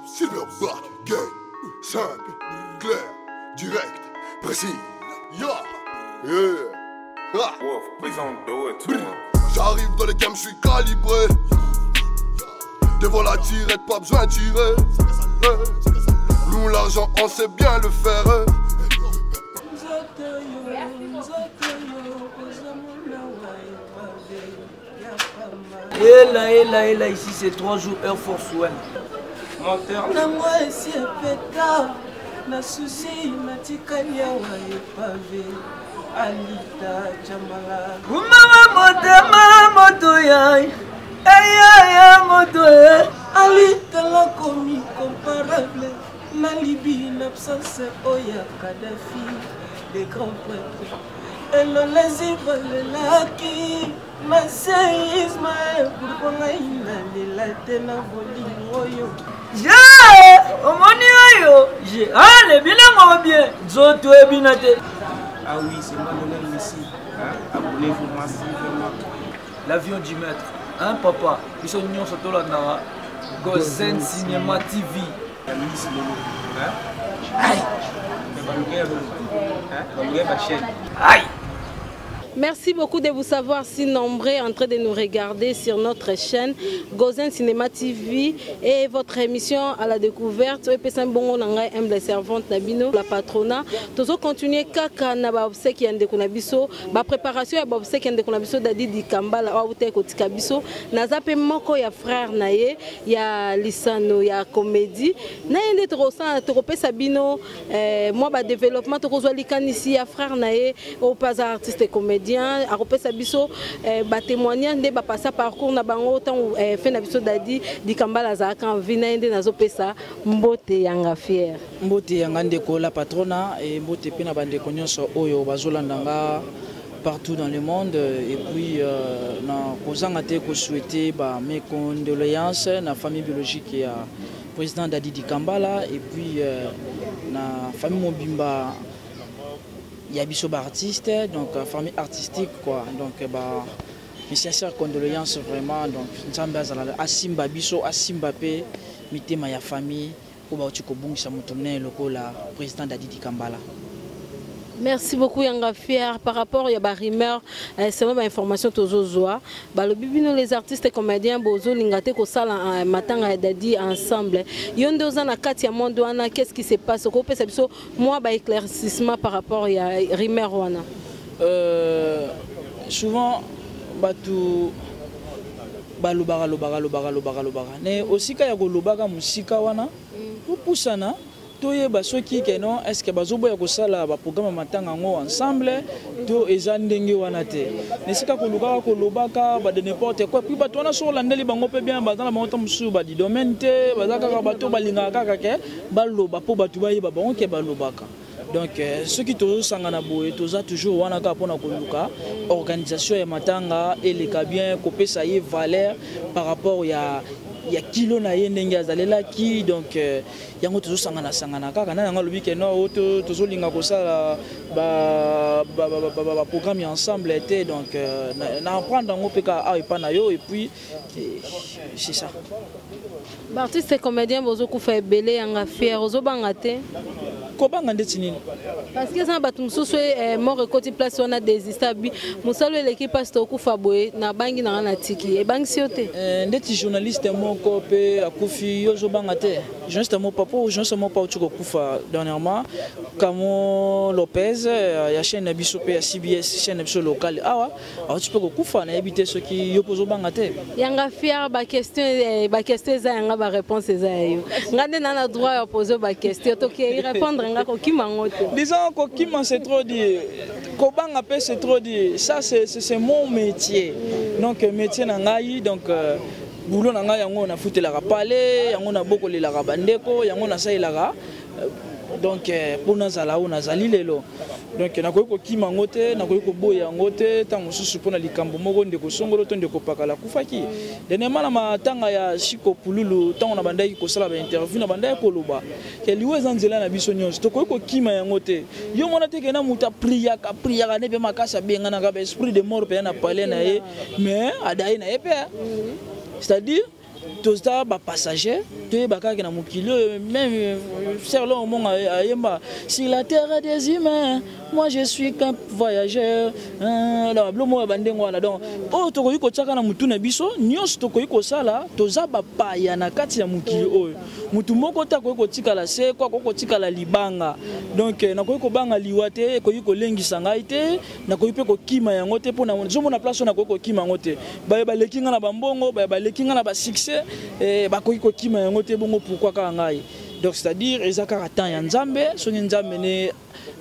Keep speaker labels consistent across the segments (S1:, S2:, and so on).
S1: Silverback, gay, simple, clair, direct, précis. J'arrive dans les games, je suis calibré. Devant la tirette, pas besoin de tirer. Nous l'argent, on sait bien le faire.
S2: Et là, ici c'est 3 jours Air Force One. Menteur.
S3: Na souci matikalia wa epave alita chamala
S2: Mama motema moto yai ya moto
S3: alita la komi comparable na Libye n'absence oya Kadhafi des grands prêtres et le lésir la qui ma séisme pour qu'on aille la tena volimoyo.
S2: Le bilan bien.
S3: Ah oui, c'est Manuel Messi. Abonnez-vous massivement.
S2: L'avion du maître. Hein, papa? Ils sont unions sur la Nara. Gozen Cinéma TV. Aïe!
S4: Merci beaucoup de vous savoir si nombreux en train de nous regarder sur notre chaîne Gozen Cinéma TV et votre émission à la découverte. Et puis bon humble servante Nabino la patronat. Toujours continuer kaka na ba obsèque yande kunabiso ba préparation ya ba obsèque yande kunabiso dadi di Kambala wa ute kotika biso na zape moko ya frère naye ya lisano ya comédie na yende trosa tropesa bino moi ba développement to kozwa likanisi ya frère naye au pas artiste comédien a repéré biso ba témoignage de ba passer parcours na bango tant fait na biso dadi di Kambala za kan vina ende nazo pesa mbote yanga fier
S5: mbote yanga ndeko la patrona et mbote pe na bande konyoso oyo bazolanda partout dans le monde et puis na kozanga te ko souhaiter ba mes condoléances na famille biologique ya président Dadi di Kambala et puis na famille Mobimba il y a biso artiste donc famille artistique quoi donc bah mes sincères condoléances vraiment donc nzambe azala asimba biso asimba pe mitema ya famille ko ba utiko bungisa mutu mne lokola président Dadi di Kambala.
S4: Merci beaucoup Yanga Fier par rapport à la rumeur c'est une information toujours le bibino les artistes et comédiens bozo lingate ko sala matanga Dadi ensemble yondo na kati ya monde wana qu'est-ce qui se passe ko pesa biso moi ba éclaircissement par rapport à rumeur wana
S5: souvent batu balobara ne osika ya ko lobaka musika wana upusana toye basoki keno est-ce que bazoboya ko sala ba programme matanga ngo ensemble to ezandenge wana te nesika ko luka ko lobaka ba de n'importe quoi puis bato wana so landeli bango pe bien bazala monta musu ba di domaine te bazaka ka bato balinga kaka ke baloba po bato bayeba bango ke balobaka donc ceux qui tozo sangana boye toza toujours wana ka pona ko luka organisation ya matanga eleka bien ko pesa ye valeur par rapport ya kilo na ye ndenge azalela ki donc yango tozo sangana kaka na ngalo bike no tozo linga ko sala ba programme ensemble était donc na prendre ngo peka a epa na yo et puis c'est ça
S4: artiste et comédien bozo ku fa belé Yanga Fier ozo bangate
S5: ko bangande tinini
S4: parce que ça batum soso mort côté place on a désisté musalo l'équipe pasteur ku fa boye na bangi na tiki e bangi siote
S5: ndeti journaliste moko pe akufi yo zo bangate juste mon papa juste mon papa tuko kufa dernièrement Kamo Lopez ya chaîne biso pe ya CBS chaîne biso locale awa tu peux kufa na habiter ceux qui yo pozo bangate
S4: Yanga Fier ba question za yanga ba réponse za yo ngande na droit ya poser ba question to ki répondre nga ko kimangote
S5: disons ko kima c'est trop dit ko banga pe c'est trop dit ça c'est mon métier donc métier na ngai donc boulot na ngai yango na futelaka pale yango na bokolelaka bandeko yango na sailaka donc pour nazala ou nazali lelo donc nakoki kokima ngote nakoki koboya ngote tango susu pona likambo moko ndeko songolo to ndeko pakala kufaki dernièrement na matanga ya Shiko Pululu tango na bandaki ko sala ba interview na bandaki ko loba ke liwe zanzela na biso nyonso to koki kokima ya ngote yo mona teke na muta priaka ne be makasa benga na ka esprit de mort pe na pale na ye mais adai na ye pe c'est-à-dire toza ba passager toye bakaki na mokili même serlo au monde ayemba sur la terre des humains moi je suis qu'un voyageur la blomo bandengo wana donc o tokoyi ko tsaka na mutu na biso nyos tokoyi ko sala toza ba paya na kati ya mokili oyo mutu moko ta koyi ko tikala se kwa ko tikala libanga donc na koyi ko banga liwate koyi ko lengisa ngai te na koyi pe ko kima yango te pona zomo na place na koyi ko kima yango te ba lekinga na bambongo ba lekinga na ba succès bakoki ko kima yango te bongo pourquoi ka ngai donc c'est-à-dire ezaka temps ya nzambe songi nzambe ne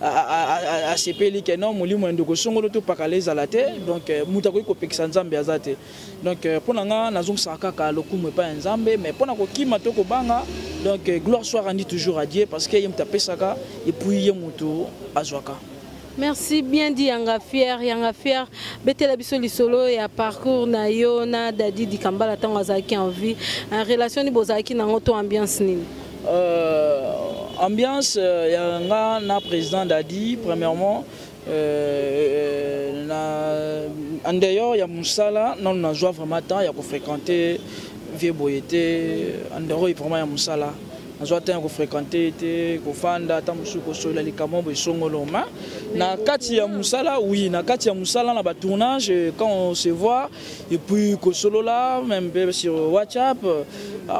S5: a sepeli ke non molimo ndoko songolo to pakala ezala te donc muta koki ko pekisa nzambe azate donc pona nga nazong saka ka lokumu pa nzambe mais pona ko kima to ko banga donc gloire soit rendue toujours à Dieu parce que yem tapesaka et puis yemuto azwaka.
S4: Merci bien dit Yanga Fier betela biso lisolo ya parcours na yo na Dadi Dikambala tango azaki en vie en relation ni bozaki na ngoto ambiance nini
S5: ambiance yanga na président Dadi premièrement en dehors ya musala non na joie vraiment temps ya ko fréquenter vieux boyete en dehors vraiment ya musala je vais fréquenter ko fanda ta musuko sola likambo isongolo ma na kati ya musala oui na kati ya musala na ba tournage quand on se voit et puis ko solo là même sur WhatsApp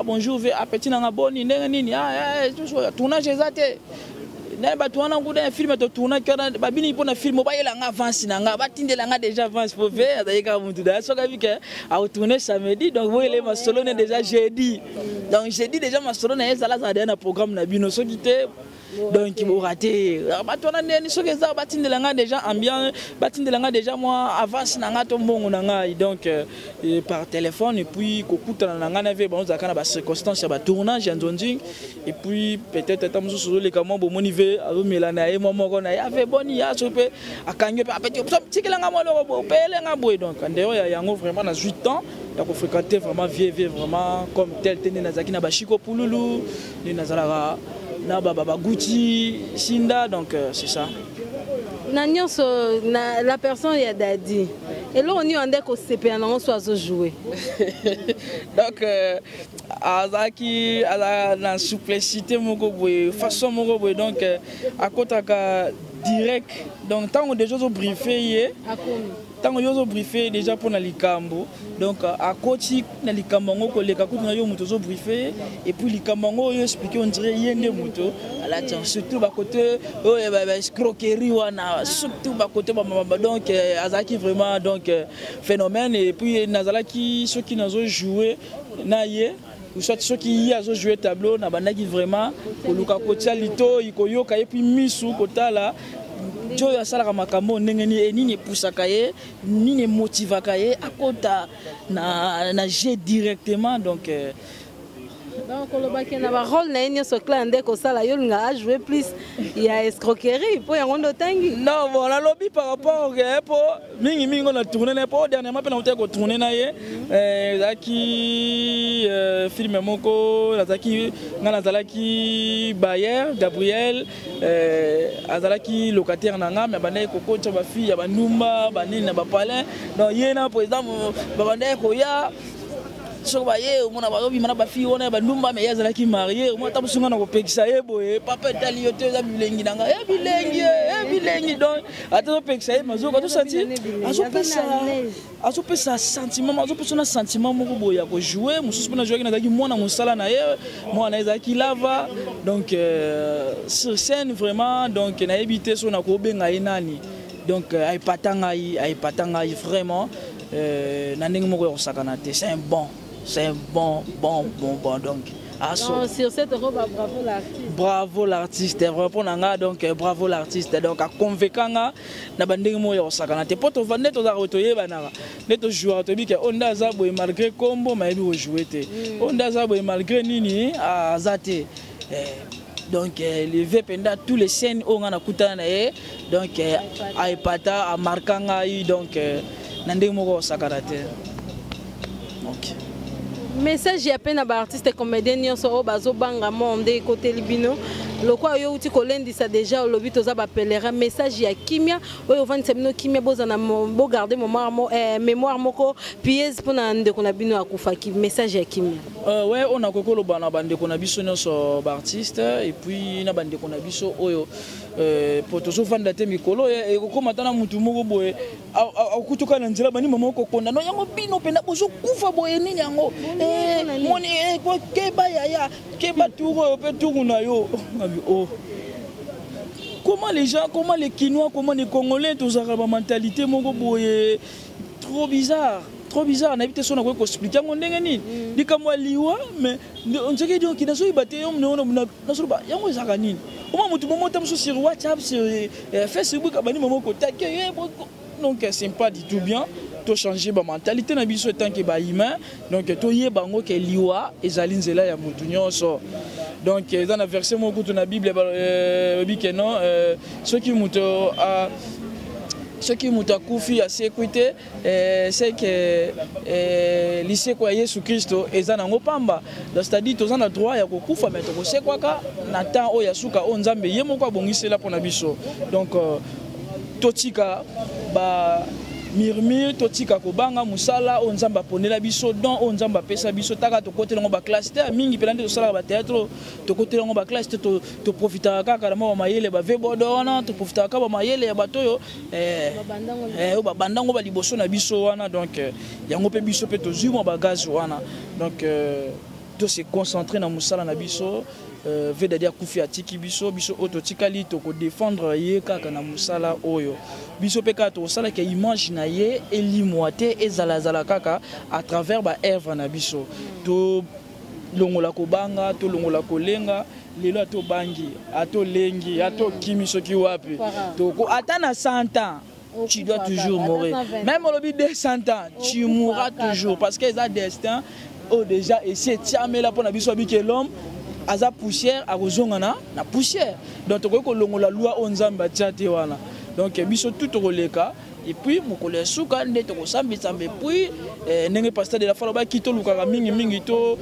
S5: bonjour appétit na boni nini tournage ezate na ba tourna nguda film to tourna kana babini pona film ba yela nga avance na nga batindela nga déjà avance pour faire d'ailleurs mutu da soka vike a tourner samedi donc voyez ma solo ne déjà jeudi donc jeudi déjà ma solo na ezala za na programme na bino soki te donc il va rater batona neni soki za batindela nga déjà ambiance batindela nga déjà moi avance na nga to mbongo na nga donc par téléphone et puis kokutana na nga na ve ba zakana ba circonstances ba tournage en Ndonjing et puis peut-être tamusu solo le kamo bo monive azomela ye momoko na ya ve boni ya sope akanyo pe apeti tikela nga moloko bo pele nga boy donc ndeo ya yango vraiment na 8 ans ya ko fréquenter vraiment vieux vraiment comme tel tene na zakina ba Chiko Pululu ni nazalaka na baba Gucci Sinda donc c'est ça
S4: na nyonso na la personne ya Dadi et là on y ande ko CP na on soit jouer
S5: donc azaki ala na souplicité moko boy façon moko boy donc akotaka direct donc tant déjà zo briefer tant yo briefer déjà pour na likambo donc à koti na likambo ngoko leka kuti na yo muto zo briefer et puis likambo ngo yo expliquer on dirait yende muto ala surtout ba côté ba escroquerie wana surtout ba côté ba donc azaki vraiment donc phénomène et puis nazalaki ceux qui nazo jouer na ye ou soit ceux qui a joué tableau na bandaki vraiment koluka kotia lito ikoyoka et puis misu kotala jo ya sala makambo ndengeni enini pusaka ye nini motivaka ye akota na jeu directement donc
S4: kolobaki na ba rôle na yenyo sokla ndeko sala yo nga a jouer plus ya escroquerie pour yango ndotangi
S5: non bon la lobby par rapport po mingi on a tourné na po dernièrement pe na ko tourner na ye zaki film moko zaki ngana zalaki Bayer Gabriel azalaki locataire na nga mais banaye ko cha ba fille ya banumba banini na ba palin donc yena par exemple banaye ko ya so ba ye mona ba obi mana ba fi wona ba ndumba me yazala ki marié mo tabusunga na ko pekisa ye boye papa tali yote za bilengi nanga bilengi donc ato pekisa ye mazo ko to senti azo pesa sentiment mazo pesa na sentiment moko boye ya ko jouer mususu na jouer na zaki mona musala na ye mona ezaki lava donc sur scène vraiment donc na éviter so na ko benga inani donc ay patanga vraiment na ndenge moko ya sakana te c'est un bon donc
S4: sur cette robe
S5: bravo l'artiste vraiment nanga donc bravo l'artiste donc a convaincanga na bandenge mo ya osakana te poto vande to za rotoyeba na neto joueur to bike onda za boy malgré combo ma yebi o jouer te onda za boy malgré nini azate donc les vependa tous les scènes on a kutana na ye donc aipata a markanga donc na ndenge mo osakana te OK
S4: message ya pena ba artiste comédien nyonso o bazo banga monde côté libino le quoi yo uti kolendi ça déjà le but aux pèlerin message ya kimia oyo vandi sabino kimia bozana bo garder mémoire moko pièce pour na ndeko na bino akufa ki message ya kimia
S5: ouais on a kokolo bana bande ko na biso nyonso ba artiste et puis na bande ko na biso oyo potozo vanda te mikolo e ko matana mutu moko boye akutuka na nzela bani mama ko konda no yango bino penda bozo kufa boye nini yango moni ko keba ya keba tour pe tour na yo oh. Comment les gens, comment les Quinois, comment les Congolais, tous la mentalité moko boye trop bizarre. Trop bizarre, on a évité son à quoi expliquer mon dengani. Dit comme moi liwa, mais on sait que donc qui n'a pas battu, on n'a pas, yango zakani. Au moment où tout le monde est sur WhatsApp, sur Facebook, abani maman côté, donc c'est pas du tout bien. To changer ba mentalité na biso tant que ba humain, donc to yé bango ke liwa ezalinzela ya mutu nyonso. Donc dans la verset moko to na Bible bi ke non ceux qui muta kufi à sécurité c'est que lycée kwa Yesu Kristo ezana ngopamba c'est-à-dire to zana droit ya kokufa mais to kosekwaka na temps o ya suka o nzambe ye moko abongisela pona biso donc totika ba mirmir totika kobanga musala o nzamba ponela biso don o nzamba pesa biso taka to côté longo ba classe te mingi pelande to sala ba théâtre to côté longo ba classe to profita kaka na ma mayele ba vebodo wana to profita ka ba mayele ya batoyo o ba bandango ba liboso na biso wana donc yango pe biso pe to zuma ba gaz wana donc to se concentrer na musala na biso veut dire kufi atiki biso ototikali to ko défendre ye kaka na musala oyo biso pe ka to sala ke image na ye elimwate ezalazala kaka à travers ba œuvre na biso to longola ko banga to longola ko lenga lelo ato bangi ato lengi ato kimiso ki wapi to ko atana 100 ans tu dois toujours mourir même au bout de 200 ans tu mourras toujours parce que ça destin oh déjà essayer tiamela pour na biso bi ke l'homme aza poussière a kozonga na poussière donc ko longola loi onzamba tiate wana donc biso tout roleka et puis mokole suka nde to kosambisa mbe puis ndenge pasteur de la falo ba kito lukaka mingi to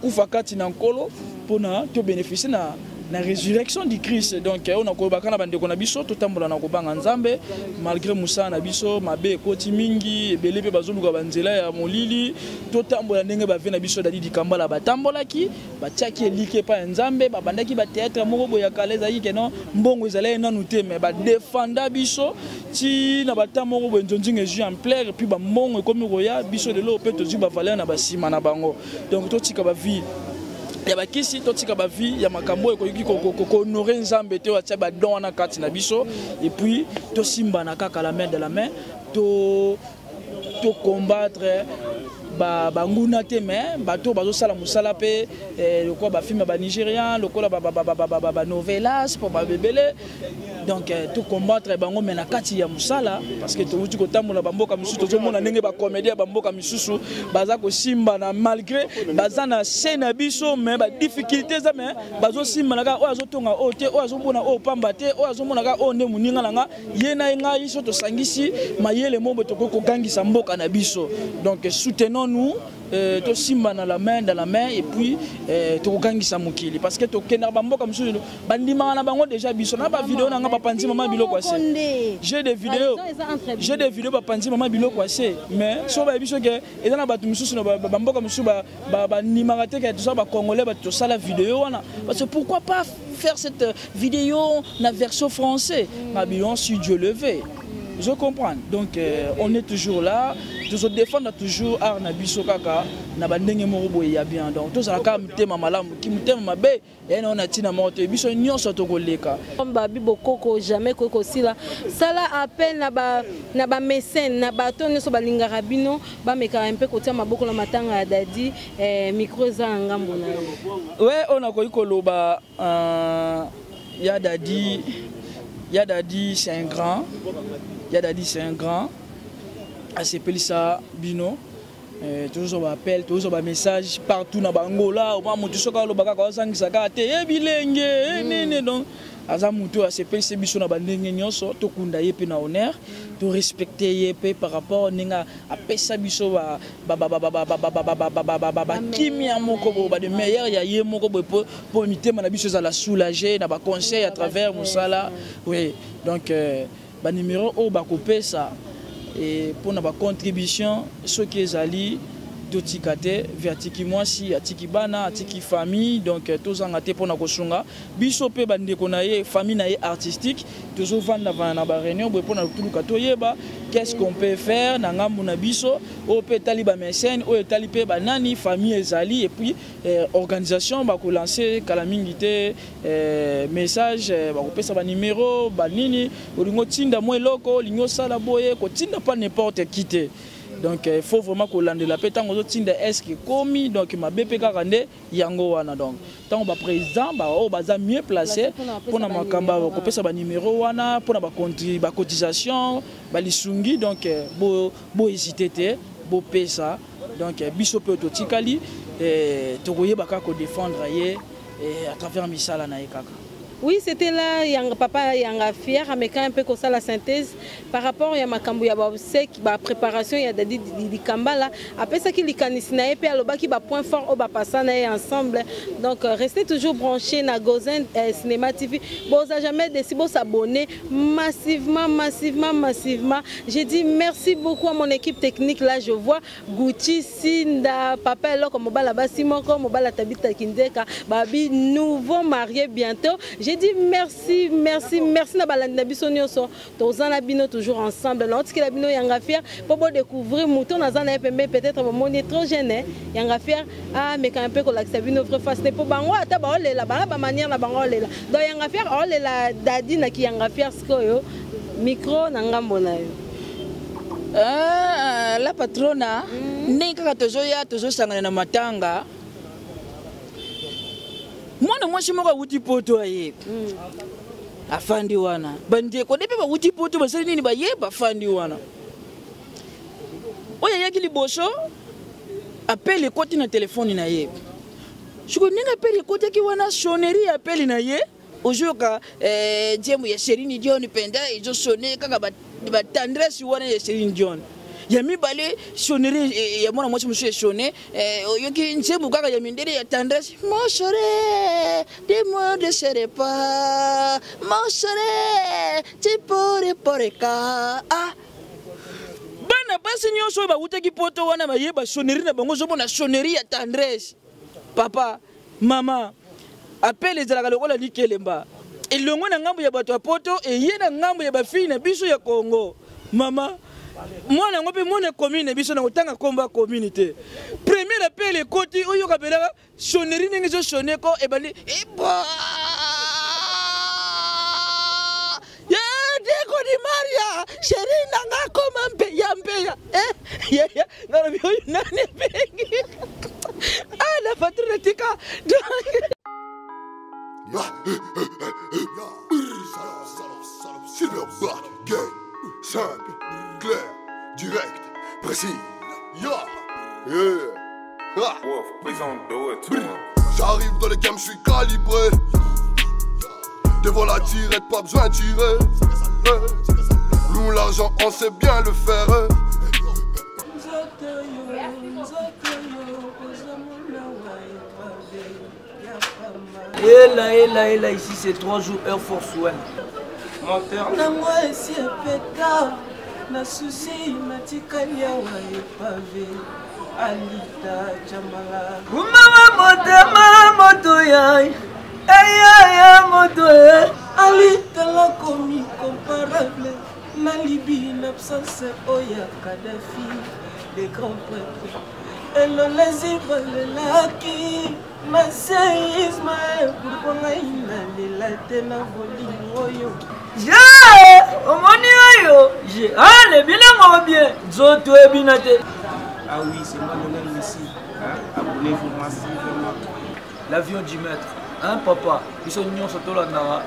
S5: kufa kati na nkolo pona to bénéficier na résurrection du Christ donc on a ko bakana bande ko na biso to tambola na ko banga nzambe malgré musa na biso mabe koti mingi ebele pe bazoluka banzela ya molili to tambola ndenge ba vena biso dadi dikambala batambolaki batiaki elike pa nzambe babandaki ba théâtre moko boya kaleza yike non mbongo ezala nanu te mais ba défenda biso ti na batambo moko bonjonjinga ju en plaire puis ba mbongo ekomi roya biso de lo pe to zu ba valeur na basima na bango donc to tika ba vie ya bakisi totika ba vie ya makambo ekoki ko honorer nzambe te watia ba don na kati na biso et puis to simba na kaka la main de la main to combattre ba nguna te mais bato bazo sala musala pe lokwa ba film ba nigérian lokwa ba novelas pour ba bebele donc to combattre bango mena kati ya musala parce que to uti ko tambola bamboka misusu to zomona ndenge ba comédie bamboka misusu baza ko simba na malgré baza na scène biso mais ba difficulté za mais bazo simba na ka o azo tonga o te o azo bona o pamba te o azo mona ka o nde muninga nanga ye na nga iso to sangisi mayele mombo to ko gangisa mboka na biso donc soutenons nous to simba na la main dans la main et puis to gangisa mukili parce que to kena bamboka misusu bandima na bango déjà biso na ba vidéo na nga ba panzi mama biloko ase j'ai des vidéos ba panzi mama biloko ase mais so ba biso ke eza na batu misusu na bamboka misusu ba nimaka te ke to sa ba congolais ba to sala vidéo wana parce que pourquoi pas faire cette vidéo na version français ma bilan si Dieu le veut. Je comprends. Donc on est toujours là, toujours défendre toujours arna biso kaka na bandenge moko boye ya bien. Donc tous ala ka mutema malamu, ki mutema mabe, et on a tina moto biso nyonso to koleka.
S4: Babi bokoko jamais koko sila. Sala appel na ba mécène na bato nyonso balinga rabino, ba meka un peu kotia maboko na matanga ya dadi micro za ngambo na yo.
S5: Ouais, on a ko ikoloba ya dadi c'est un grand. Yadadi c'est un grand. ACPL ça bino. Toujours appel, toujours message partout na Bangola. Au moins tu soka lo baka ko sangisa ka te bilenge nene donc aza mutu asepelisi biso na bandenge nyonso tokunda ye pe na honneur to respecter ye pe par rapport ninga apesa biso kimia moko bo ba de meilleur ya ye moko bo pour mitema na biso za la soulager na ba conseil à travers musala oui donc ba numéro o ba kopesa et pour na ba contribution ce qui ezali Tikate vertiki mwasi atiki bana atiki famille donc tozanga te pona kosunga biso pe bande konaye famille na ye artistique tozo vanda na ba réunion bo pona tuluka toyeba qu'est-ce qu'on peut faire na ngambu na biso o pe taliba mécène o etali pe banani famille ezali et puis organisation ba ko lancer kala mingi te message ba ko pesa ba numéro ba nini olingo tinda mo eloko lingo sala boye ko tinda pas n'importe qui te. Donc il faut vraiment que l'on la pétanque aux autres est-ce que commis donc ma BP Karande yango wana donc tant ba président ba o baza mieux placé pour na makamba ko pesa ba numéro wana pour na ba cotisation ba lisungi donc bo hésiter te bo pesa donc biso pe to tikali to koyeba ka ko défendre ye à travers misala na ekaka.
S4: Oui, c'était là, Yanga Papa Yanga Fier, mais quand un peu comme ça la synthèse par rapport à Makambu Yababsek, la préparation, il y a des Kambala. Après ça, il y a des point fort au Bapassana ensemble. Donc, restez toujours branchés dans Gozen Cinéma TV. Bon, vous n'avez jamais décidé de s'abonner massivement. J'ai dit merci beaucoup à mon équipe technique. Là, je vois Gucci, Sinda, Papa Elo, comme Mobala Basimoko, Mobala Tabita Kindeka, Babi, nouveau marié bientôt. J'ai dit merci na balanda biso nyonso tozana bino toujours ensemble na otiki la bino Yanga Fier pour découvrir mouton na zana pembe peut-être mon trop jeune Yanga Fier mais quand un peu ko la bino vrai face pour bango ata ba olela ba manière na bango olela donc Yanga Fier olela dadi na ki Yanga Fier skoyo micro na ngambo na yo
S5: la patrona ndenge tozo sangana na matanga. Moi je moko wuti poto aye afandi wana bande ko depe ba wuti poto basali nini ba yeba afandi wana oya yaki liboso appelle koti na téléphone na ye shuko ninga appelle koti ki wana sonnerie appelle na ye ojoka diemu ya Chérini Dion penda izo sonner kaka ba tendresse wana ya Chérini Dion ya mibale sonnerie ya mwana mwasi monsieur sonné yoki nzembu kaka ya mindere ya tendresse mon chéri dis-moi de serai pas mon chéri tu pourrais ka ah bana basi nyonso ba utaki poto wana ba yeba sonnerie na bango zo bona sonnerie ya tendresse papa mama appelle ezalaka lokola likelemba elongo na ngambo ya bato ya poto eye na ngambo ya bafille na biso ya Congo mama moi na ngope mona commune biso na kotanga komba communauté premier appel ekoti oyo kabela sonnerie ndenge zo sonné ko ebali eba ya deko di Maria chéri nanga koma mpeya ya ngalo bi oyo nane pengi la patrouille tika
S1: Silverback, gay, simple, clair, direct, précis. J'arrive dans les games, je suis calibré. Devant la tirette, pas besoin de tirer. Nous l'argent, on sait bien le faire.
S2: Et là, ici c'est 3 jours Air Force One. Moteur.
S3: Na souci matikalia wa epave alita chamala
S2: mama moto ya moto
S3: alita la komi comparable na Libye l'absence oya Kadhafi les grands prêtres et le lésir la qui ma séisme pour qu'on aille la tena volimoyo
S2: omoni oyo le bilan bien zoto ebinate.
S3: Ah oui, c'est moi le ici. Abonnez-vous massivement.
S2: L'avion du maître, hein papa, ils sont union sur tout la nara.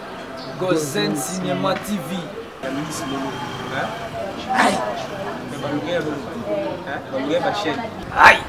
S2: Gozen Cinéma TV.
S3: Aïe. Aïe.